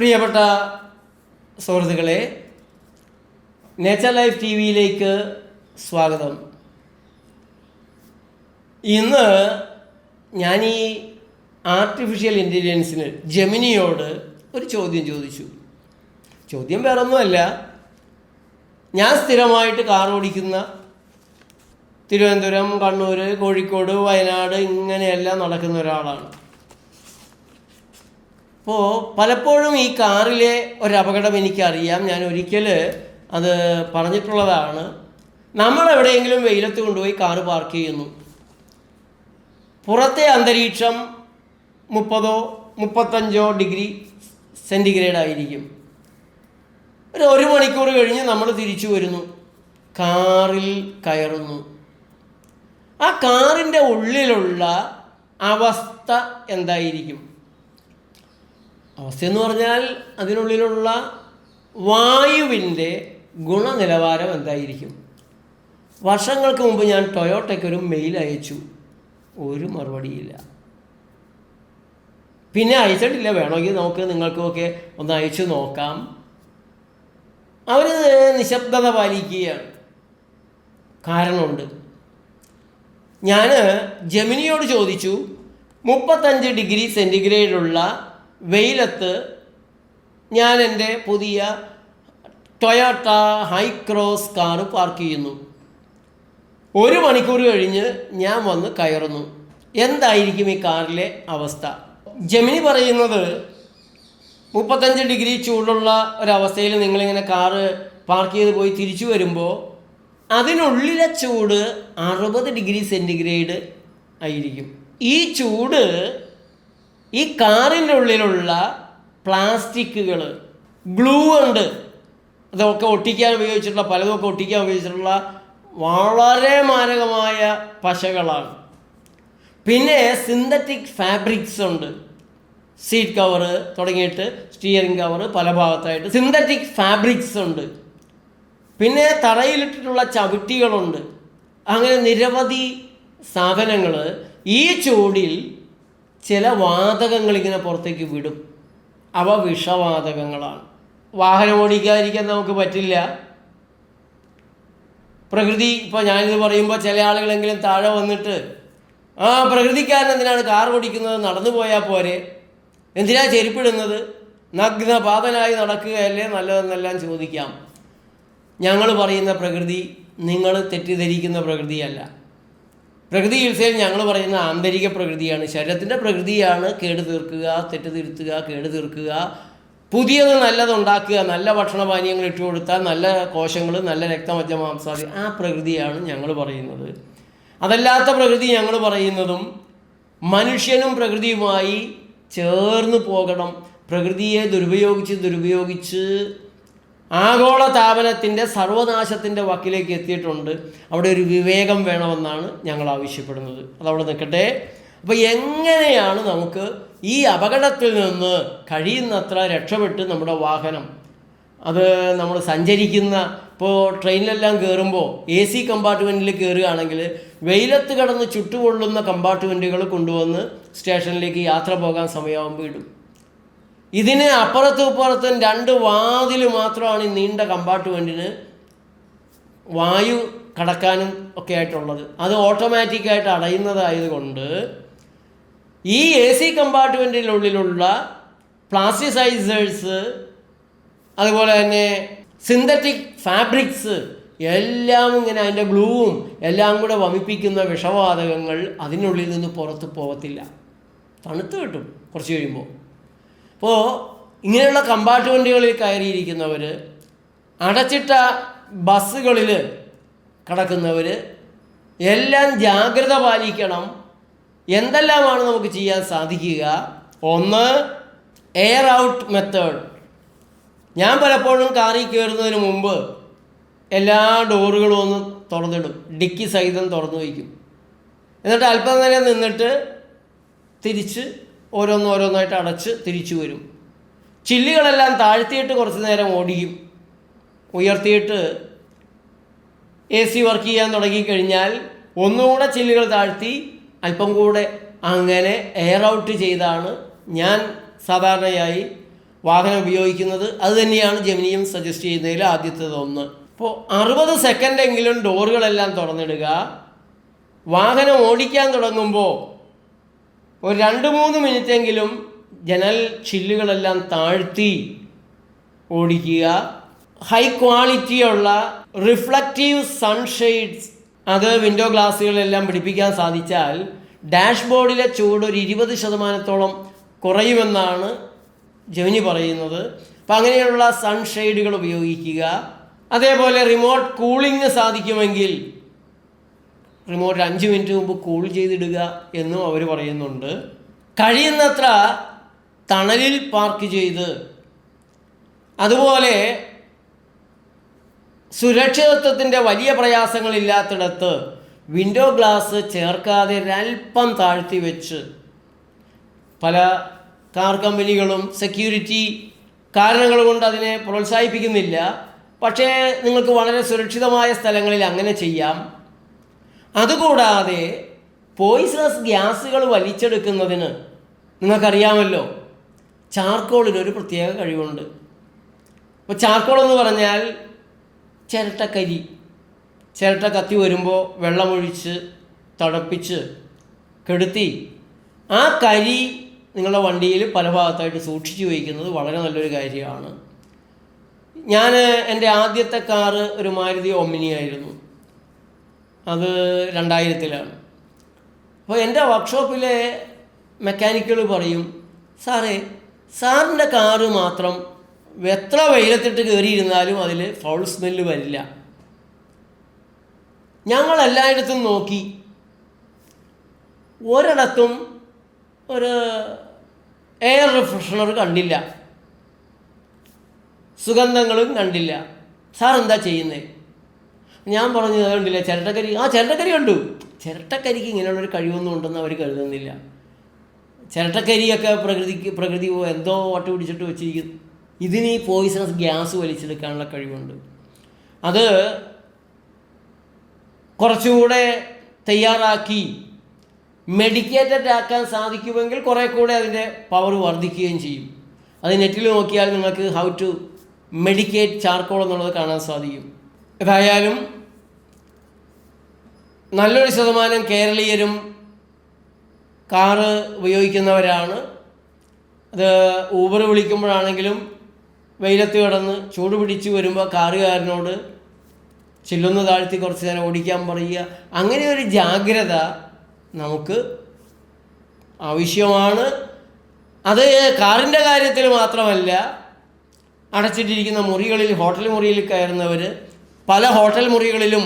പ്രിയപ്പെട്ട സുഹൃത്തുക്കളെ, nature life T വിയിലേക്ക് സ്വാഗതം. ഇന്ന് ഞാൻ ഈ ആർട്ടിഫിഷ്യൽ ഇൻ്റലിജൻസിന് ജെമിനിയോട് ഒരു ചോദ്യം ചോദിച്ചു. ചോദ്യം വേറൊന്നുമല്ല, ഞാൻ സ്ഥിരമായിട്ട് കാർ ഓടിക്കുന്ന തിരുവനന്തപുരം, കണ്ണൂർ, കോഴിക്കോട്, വയനാട് ഇങ്ങനെയെല്ലാം നടക്കുന്ന ഒരാളാണ്. അപ്പോൾ പലപ്പോഴും ഈ കാറിലെ ഒരപകടം എനിക്കറിയാം. ഞാൻ ഒരിക്കൽ അത് പറഞ്ഞിട്ടുള്ളതാണ്. നമ്മൾ എവിടെയെങ്കിലും വെയിലത്ത് കൊണ്ടുപോയി കാറ് പാർക്ക് ചെയ്യുന്നു. പുറത്തെ അന്തരീക്ഷം 30-35 ഡിഗ്രി സെൻറ്റിഗ്രേഡ് ആയിരിക്കും. ഒരു മണിക്കൂർ കഴിഞ്ഞ് നമ്മൾ തിരിച്ചു വരുന്നു, കാറിൽ കയറുന്നു. ആ കാറിൻ്റെ ഉള്ളിലുള്ള അവസ്ഥ എന്തായിരിക്കും? അവസ്ഥ എന്ന് പറഞ്ഞാൽ അതിനുള്ളിലുള്ള വായുവിൻ്റെ ഗുണനിലവാരം എന്തായിരിക്കും? വർഷങ്ങൾക്ക് മുമ്പ് ഞാൻ ടൊയോട്ടയ്ക്കൊരു മെയിൽ അയച്ചു, ഒരു മറുപടിയില്ല. പിന്നെ അയച്ചിട്ടില്ല, വേണമെങ്കിൽ നിങ്ങൾക്കുമൊക്കെ ഒന്ന് അയച്ചു നോക്കാം. അവർ നിശബ്ദത പാലിക്കുകയാണ്. കാരണമുണ്ട്. ഞാൻ ജെമിനിയോട് ചോദിച്ചു, 35 ഡിഗ്രി സെൻറ്റിഗ്രേഡുള്ള വെയിലത്ത് ഞാൻ എൻ്റെ പുതിയ ടൊയോട്ട ഹൈക്രോസ് കാറ് പാർക്ക് ചെയ്യുന്നു. ഒരു മണിക്കൂർ കഴിഞ്ഞ് ഞാൻ വന്ന് കയറുന്നു. എന്തായിരിക്കും ഈ കാറിലെ അവസ്ഥ? ജെമിനി പറയുന്നത് 35 ഡിഗ്രി ചൂടുള്ള ഒരവസ്ഥയിൽ നിങ്ങളിങ്ങനെ കാറ് പാർക്ക് ചെയ്ത് പോയി തിരിച്ചു വരുമ്പോൾ അതിനുള്ളിലെ ചൂട് 60 ഡിഗ്രി സെൻറ്റിഗ്രേഡ് ആയിരിക്കും. ഈ ചൂട് ഈ കാറിൻ്റെ ഉള്ളിലുള്ള പ്ലാസ്റ്റിക്കുകൾ, ഗ്ലൂ ഉണ്ട്, അതൊക്കെ ഒട്ടിക്കാൻ ഉപയോഗിച്ചിട്ടുള്ള പലതൊക്കെ ഒട്ടിക്കാൻ ഉപയോഗിച്ചിട്ടുള്ള വളരെ മാരകമായ പശകളാണ്. പിന്നെ സിന്തറ്റിക് ഫാബ്രിക്സ് ഉണ്ട്. സീറ്റ് കവറ് തുടങ്ങിയിട്ട് സ്റ്റിയറിംഗ് കവറ് പല ഭാഗത്തായിട്ട് സിന്തറ്റിക് ഫാബ്രിക്സ് ഉണ്ട്. പിന്നെ തറയിലിട്ടിട്ടുള്ള ചവിട്ടികളുണ്ട്. അങ്ങനെ നിരവധി സാധനങ്ങൾ ഈ ചൂടിൽ ചില വാതകങ്ങൾ ഇങ്ങനെ പുറത്തേക്ക് വിടും. അവ വിഷവാതകങ്ങളാണ്. വാഹനം ഓടിക്കാതിരിക്കാൻ നമുക്ക് പറ്റില്ല. പ്രകൃതി, ഇപ്പോൾ ഞാനിത് പറയുമ്പോൾ ചില ആളുകളെങ്കിലും താഴെ വന്നിട്ട് പ്രകൃതിക്കാരൻ എന്തിനാണ് കാർ ഓടിക്കുന്നത്, നടന്നു പോയാൽ പോരെ, എന്തിനാ ചെരുപ്പിടുന്നത്, നഗ്നപാതനായി നടക്കുകയല്ലേ നല്ലതെന്നെല്ലാം ചോദിക്കാം. ഞങ്ങൾ പറയുന്ന പ്രകൃതി നിങ്ങൾ തെറ്റിദ്ധരിക്കുന്ന പ്രകൃതിയല്ല. പ്രകൃതി ചികിത്സയിൽ ഞങ്ങൾ പറയുന്ന ആന്തരിക പ്രകൃതിയാണ്, ശരീരത്തിൻ്റെ പ്രകൃതിയാണ്. കേട് തീർക്കുക, തെറ്റ് തിരുത്തുക, കേട് തീർക്കുക, പുതിയത് നല്ലതുണ്ടാക്കുക, നല്ല ഭക്ഷണപാനീയങ്ങൾ ഇട്ട് കൊടുത്താൽ നല്ല കോശങ്ങൾ, നല്ല രക്തമജ്ജ മാംസാദി, ആ പ്രകൃതിയാണ് ഞങ്ങൾ പറയുന്നത്. അതല്ലാത്ത പ്രകൃതി ഞങ്ങൾ പറയുന്നതും മനുഷ്യനും പ്രകൃതിയുമായി ചേർന്ന് പോകണം. പ്രകൃതിയെ ദുരുപയോഗിച്ച് ആഗോള താപനത്തിൻ്റെ സർവനാശത്തിൻ്റെ വക്കിലേക്ക് എത്തിയിട്ടുണ്ട്. അവിടെ ഒരു വിവേകം വേണമെന്നാണ് ഞങ്ങൾ ആവശ്യപ്പെടുന്നത്. അതവിടെ നിൽക്കട്ടെ. അപ്പോൾ എങ്ങനെയാണ് നമുക്ക് ഈ അപകടത്തിൽ നിന്ന് കഴിയുന്നത്ര രക്ഷപ്പെട്ട് നമ്മുടെ വാഹനം, അത് നമ്മൾ സഞ്ചരിക്കുന്ന, ഇപ്പോൾ ട്രെയിനിലെല്ലാം കയറുമ്പോൾ AC കമ്പാർട്ട്മെൻറ്റിൽ കയറുകയാണെങ്കിൽ വെയിലത്ത് കിടന്ന് ചുട്ടുപൊള്ളുന്ന കമ്പാർട്ട്മെൻറ്റുകൾ കൊണ്ടുവന്ന് സ്റ്റേഷനിലേക്ക് യാത്ര പോകാൻ സമയമാകുമ്പോൾ ഇടും. ഇതിന് അപ്പുറത്തും ഇപ്പുറത്തും 2 വാതിൽ മാത്രമാണ് ഈ നീണ്ട കമ്പാർട്ട്മെൻറ്റിന് വായു കടക്കാനും ഒക്കെ ആയിട്ടുള്ളത്. അത് ഓട്ടോമാറ്റിക്കായിട്ട് അടയുന്നതായതുകൊണ്ട് ഈ AC കമ്പാർട്ട്മെൻറ്റിനുള്ളിലുള്ള പ്ലാസ്റ്റിസൈസേഴ്സ്, അതുപോലെ തന്നെ സിന്തറ്റിക് ഫാബ്രിക്സ് എല്ലാം ഇങ്ങനെ അതിൻ്റെ ഗ്ലൂവും എല്ലാം കൂടെ വമിപ്പിക്കുന്ന വിഷവാതകങ്ങൾ അതിനുള്ളിൽ നിന്ന് പുറത്ത് പോകത്തില്ല, തണുത്ത് കിട്ടും കുറച്ച് കഴിയുമ്പോൾ. അപ്പോൾ ഇങ്ങനെയുള്ള കമ്പാർട്ട്മെൻറ്റുകളിൽ കയറിയിരിക്കുന്നവർ, അടച്ചിട്ട ബസ്സുകളിൽ കിടക്കുന്നവർ എല്ലാം ജാഗ്രത പാലിക്കണം. എന്തെല്ലാമാണ് നമുക്ക് ചെയ്യാൻ സാധിക്കുക? ഒന്ന്, എയർ ഔട്ട് മെത്തേഡ്. ഞാൻ പലപ്പോഴും കാറിൽ കയറുന്നതിന് മുമ്പ് എല്ലാ ഡോറുകളും ഒന്ന് തുറന്നിടും, ഡിക്കി സഹിതം തുറന്നു വയ്ക്കും. എന്നിട്ട് അല്പം നേരം നിന്നിട്ട് തിരിച്ച് ഓരോന്നായിട്ട് അടച്ച് തിരിച്ചു വരും. ചില്ലുകളെല്ലാം താഴ്ത്തിയിട്ട് കുറച്ച് നേരം ഓടിക്കും. ഉയർത്തിയിട്ട് AC വർക്ക് ചെയ്യാൻ തുടങ്ങിക്കഴിഞ്ഞാൽ ഒന്നുകൂടെ ചില്ലുകൾ താഴ്ത്തി അല്പം കൂടെ അങ്ങനെ എയർ ഔട്ട് ചെയ്താണ് ഞാൻ സാധാരണയായി വാഹനം ഉപയോഗിക്കുന്നത്. അതുതന്നെയാണ് ജെമിനിയും സജസ്റ്റ് ചെയ്യുന്നതിൽ ആദ്യത്തേതൊന്ന്. അപ്പോൾ 60 സെക്കൻഡെങ്കിലും ഡോറുകളെല്ലാം തുറന്നിടുക. വാഹനം ഓടിക്കാൻ തുടങ്ങുമ്പോൾ ഒരു 2-3 മിനിറ്റെങ്കിലും ജനൽ ചില്ലുകളെല്ലാം താഴ്ത്തി ഓടിക്കുക. ഹൈ ക്വാളിറ്റിയുള്ള റിഫ്ലക്റ്റീവ് സൺഷെയ്ഡ്സ് അത് വിൻഡോ ഗ്ലാസ്സുകളെല്ലാം പിടിപ്പിക്കാൻ സാധിച്ചാൽ ഡാഷ്ബോർഡിലെ ചൂട് ഒരു 20% കുറയുമെന്നാണ് ജെമിനി പറയുന്നത്. അപ്പം അങ്ങനെയുള്ള സൺഷെയ്ഡുകൾ ഉപയോഗിക്കുക. അതേപോലെ റിമോട്ട് കൂളിംഗ് സാധിക്കുമെങ്കിൽ റിമോട്ട് 5 മിനിറ്റ് മുമ്പ് കൂൾ ചെയ്തിടുക എന്നും അവർ പറയുന്നുണ്ട്. കഴിയുന്നത്ര തണലിൽ പാർക്ക് ചെയ്ത്, അതുപോലെ സുരക്ഷിതത്വത്തിൻ്റെ വലിയ പ്രയാസങ്ങളില്ലാത്തിടത്ത് വിൻഡോ ഗ്ലാസ് ചേർക്കാതെ ഒരൽപ്പം താഴ്ത്തി വെച്ച്, പല കാർ കമ്പനികളും സെക്യൂരിറ്റി കാരണങ്ങൾ കൊണ്ട് അതിനെ പ്രോത്സാഹിപ്പിക്കുന്നില്ല. പക്ഷേ നിങ്ങൾക്ക് വളരെ സുരക്ഷിതമായ സ്ഥലങ്ങളിൽ അങ്ങനെ ചെയ്യാം. അതുകൂടാതെ പോയിസണസ് ഗ്യാസുകൾ വലിച്ചെടുക്കുന്നതിന് നിങ്ങൾക്കറിയാമല്ലോ, ചാർക്കോളിനൊരു പ്രത്യേക കഴിവുണ്ട്. ഇപ്പോൾ ചാർക്കോൾ എന്ന് പറഞ്ഞാൽ ചിരട്ട കത്തി വരുമ്പോൾ വെള്ളമൊഴിച്ച് തിളപ്പിച്ച് കെടുത്തി ആ കരി നിങ്ങളുടെ വണ്ടിയിൽ പല ഭാഗത്തായിട്ട് സൂക്ഷിച്ചു വയ്ക്കുന്നത് വളരെ നല്ലൊരു കാര്യമാണ്. ഞാൻ എൻ്റെ ആദ്യത്തെ കാറ് ഒരു മാരുതി ഒമിനി ആയിരുന്നു. അത് 2000-ലാണ്. അപ്പോൾ എൻ്റെ വർക്ക്ഷോപ്പിലെ മെക്കാനിക്കുകൾ പറയും, സാറിൻ്റെ കാറ് മാത്രം എത്ര വെയിലത്തിട്ട് കയറിയിരുന്നാലും അതിൽ ഫൗൾ സ്മെല്ല് വരില്ല. ഞങ്ങൾ എല്ലായിടത്തും നോക്കി, ഒരിടത്തും ഒരു എയർ റിഫ്രഷണർ കണ്ടില്ല, സുഗന്ധങ്ങളും കണ്ടില്ല. സാർ എന്താ ചെയ്യുന്നത്? ഞാൻ പറഞ്ഞു, കണ്ടില്ല ചിരട്ടക്കരി. ചിരട്ടക്കരി കണ്ടു. ചിരട്ടക്കരിക്ക് ഇങ്ങനെയുള്ളൊരു കഴിവൊന്നും ഉണ്ടെന്ന് അവർ കരുതുന്നില്ല. ചിരട്ടക്കരിയൊക്കെ പ്രകൃതി എന്തോ വട്ട് പിടിച്ചിട്ട് വെച്ചിരിക്കുന്നു. ഇതിന് ഈ പോയിസണസ് ഗ്യാസ് വലിച്ചെടുക്കാനുള്ള കഴിവുണ്ട്. അത് കുറച്ചുകൂടെ തയ്യാറാക്കി മെഡിക്കേറ്റഡ് ആക്കാൻ സാധിക്കുമെങ്കിൽ കുറേ കൂടെ അതിൻ്റെ പവർ വർദ്ധിക്കുകയും ചെയ്യും. അത് നെറ്റിൽ നോക്കിയാൽ നിങ്ങൾക്ക് ഹൗ ടു മെഡിക്കേറ്റ് ചാർക്കോൾ എന്നുള്ളത് കാണാൻ സാധിക്കും. ഏതായാലും നല്ലൊരു ശതമാനം കേരളീയരും കാറ് ഉപയോഗിക്കുന്നവരാണ്. അത് ഊബർ വിളിക്കുമ്പോഴാണെങ്കിലും വെയിലത്ത് കിടന്ന് ചൂട് പിടിച്ച് വരുമ്പോൾ കാറുകാരനോട് ചില്ലൊന്ന് താഴ്ത്തി കുറച്ച് നേരം ഓടിക്കാൻ പറയുക. അങ്ങനെ ഒരു ജാഗ്രത നമുക്ക് ആവശ്യമാണ്. അത് കാറിൻ്റെ കാര്യത്തിൽ മാത്രമല്ല, അടച്ചിട്ടിരിക്കുന്ന മുറികളിൽ, ഹോട്ടൽ മുറിയിൽ കയറുന്നവർ, പല ഹോട്ടൽ മുറികളിലും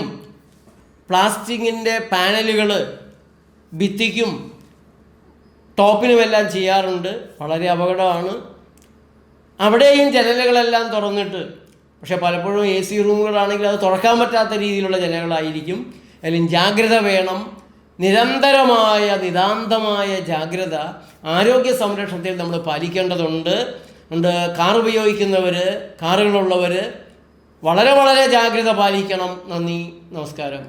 പ്ലാസ്റ്റിക്കിൻ്റെ പാനലുകൾ ഭിത്തിക്കും ടോപ്പിനുമെല്ലാം ചെയ്യാറുണ്ട്. വളരെ അപകടമാണ്. അവിടെയും ജനലുകളെല്ലാം തുറന്നിട്ട്, പക്ഷേ പലപ്പോഴും AC റൂമുകളാണെങ്കിൽ അത് തുറക്കാൻ പറ്റാത്ത രീതിയിലുള്ള ജനലുകളായിരിക്കും. അതിലും ജാഗ്രത വേണം. നിതാന്തമായ ജാഗ്രത ആരോഗ്യ സംരക്ഷണത്തിൽ നമ്മൾ പാലിക്കേണ്ടതുണ്ട്. കാർ ഉപയോഗിക്കുന്നവർ, കാറുകളുള്ളവർ വളരെ വളരെ ജാഗ്രത പാലിക്കണം. നന്ദി, നമസ്കാരം.